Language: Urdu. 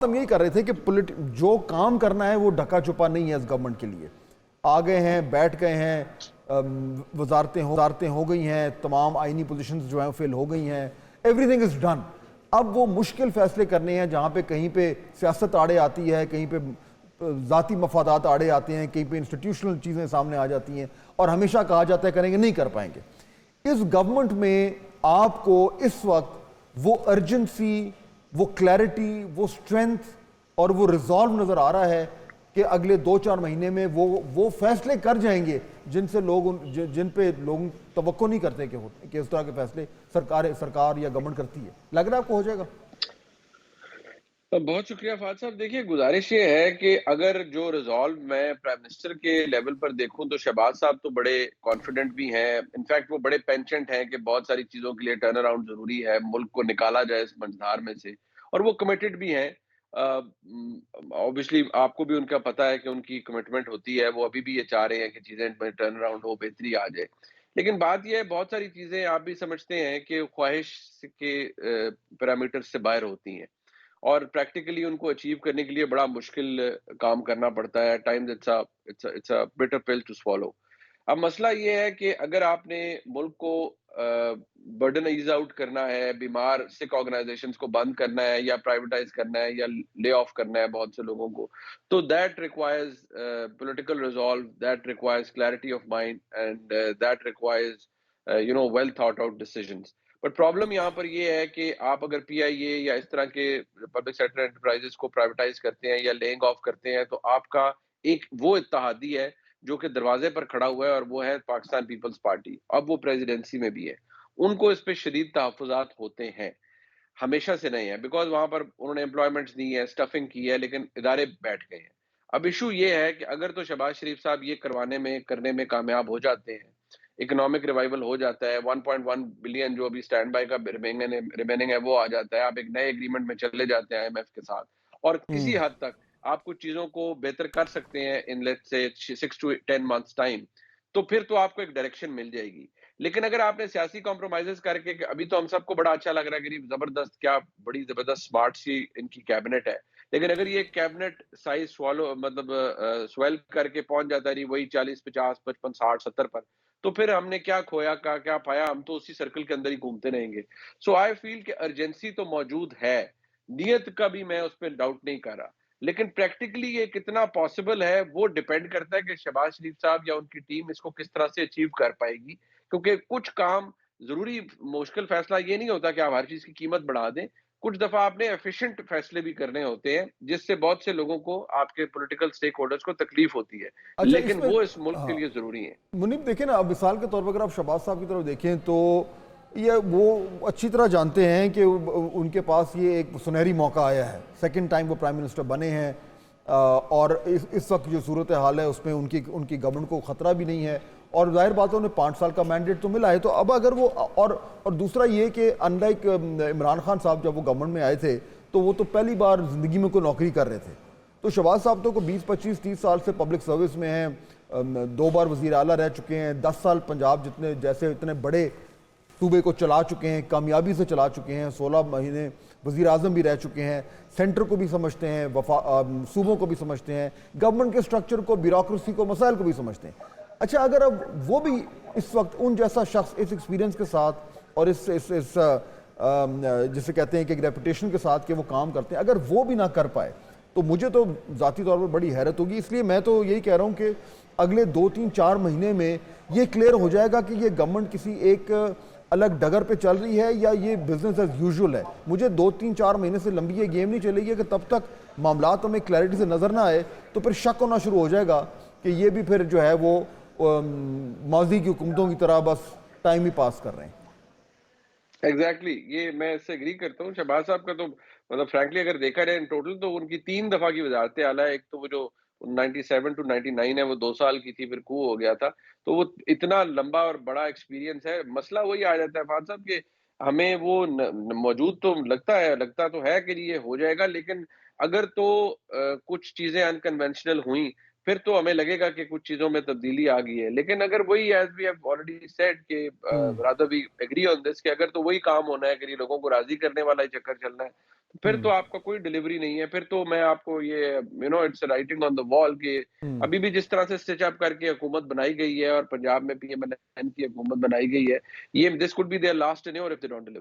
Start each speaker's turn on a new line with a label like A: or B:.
A: ہم یہی کر رہے تھے کہ جو کام کرنا ہے وہ ڈھکا چھپا نہیں ہے اس گورنمنٹ کے لیے. آ گئے ہیں, بیٹھ گئے ہیں, وزارتیں ہو گئی ہیں, تمام آئینی پوزیشنز جو ہیں فل ہو گئی ہیں, ایوری تھنگ از ڈن. اب وہ مشکل فیصلے کرنے ہیں جہاں پہ کہیں پہ سیاست آڑے آتی ہے, کہیں پہ ذاتی مفادات آڑے آتے ہیں, کہیں پہ انسٹیٹیوشنل چیزیں سامنے آ جاتی ہیں, اور ہمیشہ کہا جاتا ہے کریں گے, نہیں کر پائیں گے. اس گورنمنٹ میں آپ کو اس وقت وہ ارجنسی, وہ کلیئرٹی, وہ سٹرینتھ اور وہ ریزالو نظر آ رہا ہے کہ اگلے 2-4 مہینے میں وہ فیصلے کر جائیں گے جن پہ لوگ توقع نہیں کرتے کہ اس طرح کے فیصلے سرکار یا گورنمنٹ کرتی ہے. لگ رہا ہے آپ کو ہو جائے گا؟
B: بہت شکریہ فہد صاحب. دیکھیے گزارش یہ ہے کہ اگر جو ریزالو میں پرائم منسٹر کے لیول پر دیکھوں تو شہباز صاحب تو بڑے کانفیڈنٹ بھی ہیں. انفیکٹ وہ بڑے پینشنٹ ہیں کہ بہت ساری چیزوں کے لیے ٹرن اراؤنڈ ضروری ہے, ملک کو نکالا جائے اس منجھار میں سے, اور وہ کمیٹڈ بھی ہیں. اوبیسلی آپ کو بھی ان کا پتہ ہے کہ ان کی کمٹمنٹ ہوتی ہے, وہ ابھی بھی یہ چاہ رہے ہیں کہ چیزیں ٹرن اراؤنڈ ہو, بہتری آ جائے. لیکن بات یہ ہے بہت ساری چیزیں آپ بھی سمجھتے ہیں کہ خواہش کے پیرامیٹر سے باہر ہوتی ہیں, اور پریکٹیکلی ان کو اچیو کرنے کے لیے بڑا مشکل کام کرنا پڑتا ہے. Times it's a bitter pill to swallow. اب مسئلہ یہ ہے کہ اگر آپ نے ملک کو برڈن ایز آؤٹ کرنا ہے, بیمار سک آرگنائزیشنز کو بند کرنا ہے, یا پرائیویٹائز کرنا ہے, یا لے آف کرنا ہے بہت سے لوگوں کو, تو that requires political resolve, that requires clarity of mind, and that requires well thought out decisions. But problem یہاں پر یہ ہے کہ آپ اگر پی آئی اے یا اس طرح کے پبلک سیکٹر انٹرپرائزز کو پرائیویٹائز کرتے ہیں یا لیئنگ آف کرتے ہیں, تو آپ کا ایک وہ اتحادی ہے جو کہ دروازے پر کھڑا ہوا ہے, اور وہ ہے پاکستان پیپلز پارٹی. اب وہ پریزیڈنسی میں بھی ہے, ان کو اس پہ شدید تحفظات ہوتے ہیں, ہمیشہ سے نہیں ہے, بیکاز وہاں پر انہوں نے امپلائمنٹس دی ہے, اسٹفنگ کی ہے, لیکن ادارے بیٹھ گئے ہیں. اب ایشو یہ ہے کہ اگر تو شہباز شریف صاحب یہ کرنے میں کامیاب ہو جاتے ہیں, اکنامک ریوائول ہو جاتا ہے, 1.1 بلین جو ابھی سٹینڈ بائی کا ریمیننگ ہے وہ آ جاتا ہے, آپ ایک نئے ایگریمنٹ میں چلے جاتے ہیں IMF کے ساتھ, اور کسی حد تک آپ کچھ چیزوں کو بہتر کر سکتے ہیں in let's say 6 to 10 months time, تو پھر تو آپ کو ایک ڈائریکشن مل جائے گی. لیکن اگر آپ نے سیاسی کمپرومائزز کر کے, ابھی تو ہم سب کو بڑا اچھا لگ رہا ہے کہ زبردست, کیا بڑی زبردست سمارٹ سی ان کی کیبنٹ ہے, لیکن اگر یہ کیبنٹ سائز سویل کر کے پہنچ جاتا ہے وہی 40, 50, 55, 60, 70 پر, تو پھر ہم نے کیا کھویا, کیا پایا, ہم تو اسی سرکل کے اندر ہی گھومتے رہیں گے. سو آئی فیل کہ ارجنسی تو موجود ہے, نیت کا بھی میں اس پہ ڈاؤٹ نہیں کر رہا, لیکن پریکٹیکلی یہ کتنا پاسبل ہے وہ ڈیپینڈ کرتا ہے کہ شہباز شریف صاحب یا ان کی ٹیم اس کو کس طرح سے اچیو کر پائے گی. کیونکہ کچھ کام ضروری, مشکل فیصلہ یہ نہیں ہوتا کہ آپ ہر چیز کی قیمت بڑھا دیں, کچھ دفعہ آپ نے ایفیشنٹ فیصلے بھی کرنے ہوتے ہیں جس سے بہت سے لوگوں کو, آپ کے پولیٹیکل سٹیک ہولڈرز کو تکلیف ہوتی ہے,
A: اچھا اس
B: لیکن
A: میں
B: وہ اس ملک کے لیے ضروری ہیں.
A: منیب دیکھیں نا, اب مثال کے طور پر اگر آپ شہباز صاحب کی طرف دیکھیں تو یہ وہ اچھی طرح جانتے ہیں کہ ان کے پاس یہ ایک سنہری موقع آیا ہے, سیکنڈ ٹائم وہ پرائم منسٹر بنے ہیں, اور اس وقت جو صورتحال ہے اس میں ان کی گورنمنٹ کو خطرہ بھی نہیں ہے, اور ظاہر بات ہے انہیں 5 سال کا مینڈیٹ تو ملا ہے. تو اب اگر وہ اور دوسرا یہ کہ ان لائک عمران خان صاحب جب وہ گورنمنٹ میں آئے تھے تو وہ تو پہلی بار زندگی میں کوئی نوکری کر رہے تھے, تو شہباز صاحب تو 20, 25, 30 سال سے پبلک سروس میں ہیں, 2 بار وزیر اعلیٰ رہ چکے ہیں, 10 سال پنجاب اتنے بڑے صوبے کو چلا چکے ہیں, کامیابی سے چلا چکے ہیں, 16 مہینے وزیر اعظم بھی رہ چکے ہیں, سینٹر کو بھی سمجھتے ہیں, صوبوں کو بھی سمجھتے ہیں, گورنمنٹ کے سٹرکچر کو, بیوروکریسی کو, مسائل کو بھی سمجھتے ہیں. اچھا اگر اب وہ بھی اس وقت ان جیسا شخص اس ایکسپیرینس کے ساتھ اور اس جسے کہتے ہیں کہ ایک ریپوٹیشن کے ساتھ کہ وہ کام کرتے ہیں, اگر وہ بھی نہ کر پائے تو مجھے تو ذاتی طور پر بڑی حیرت ہوگی. اس لیے میں تو یہی کہہ رہا ہوں کہ اگلے 2-3-4 مہینے میں یہ کلیئر ہو جائے گا کہ یہ گورنمنٹ کسی ایک الگ ڈگر پہ چل رہی ہے یا یہ بزنس ایز یوزول ہے. مجھے 2-3-4 مہینے سے لمبی یہ گیم نہیں چلے گی کہ تب تک معاملات ہمیں کلیئرٹی سے نظر نہ آئے تو پھر شک ہونا شروع ہو جائے گا کہ یہ بھی پھر جو ہے وہ ماضی کی حکومتوں کی طرح بس ٹائم ہی پاس کر رہے ہیں.
B: ایگزیکٹلی, یہ میں اس سے اگری کرتا ہوں. شہباز صاحب کا تو مطلب فرینکلی اگر دیکھا جائے ان ٹوٹل تو ان کی 3 دفعہ کی وزارت اعلیٰ ہے. ایک تو وہ جو 97 to 99 ہے وہ 2 سال کی تھی, پھر کو ہو گیا تھا, تو وہ اتنا لمبا اور بڑا ایکسپیرینس ہے. مسئلہ وہی آ جاتا ہے فہد صاحب کہ ہمیں وہ موجود تو لگتا تو ہے کہ یہ ہو جائے گا, لیکن اگر تو کچھ چیزیں انکنونشنل ہوئیں پھر تو ہمیں لگے گا کہ کچھ چیزوں میں تبدیلی آ گئی ہے. لیکن اگر وہی as we have already said کہ rather we agree on this کہ اگر تو وہی کام ہونا ہے، اگر یہ لوگوں کو راضی کرنے والا ہی چکر چلنا ہے، تو پھر تو آپ کا کوئی ڈیلیوری نہیں ہے. پھر تو میں آپ کو یہ اٹس رائٹنگ آن دا وال کہ ابھی بھی جس طرح سے اسٹچ اپ کر کے حکومت بنائی گئی ہے اور پنجاب میں پی ایم این کی حکومت بنائی گئی ہے، یہ this could be their last انیور اف دے ڈونٹ ڈیلیور.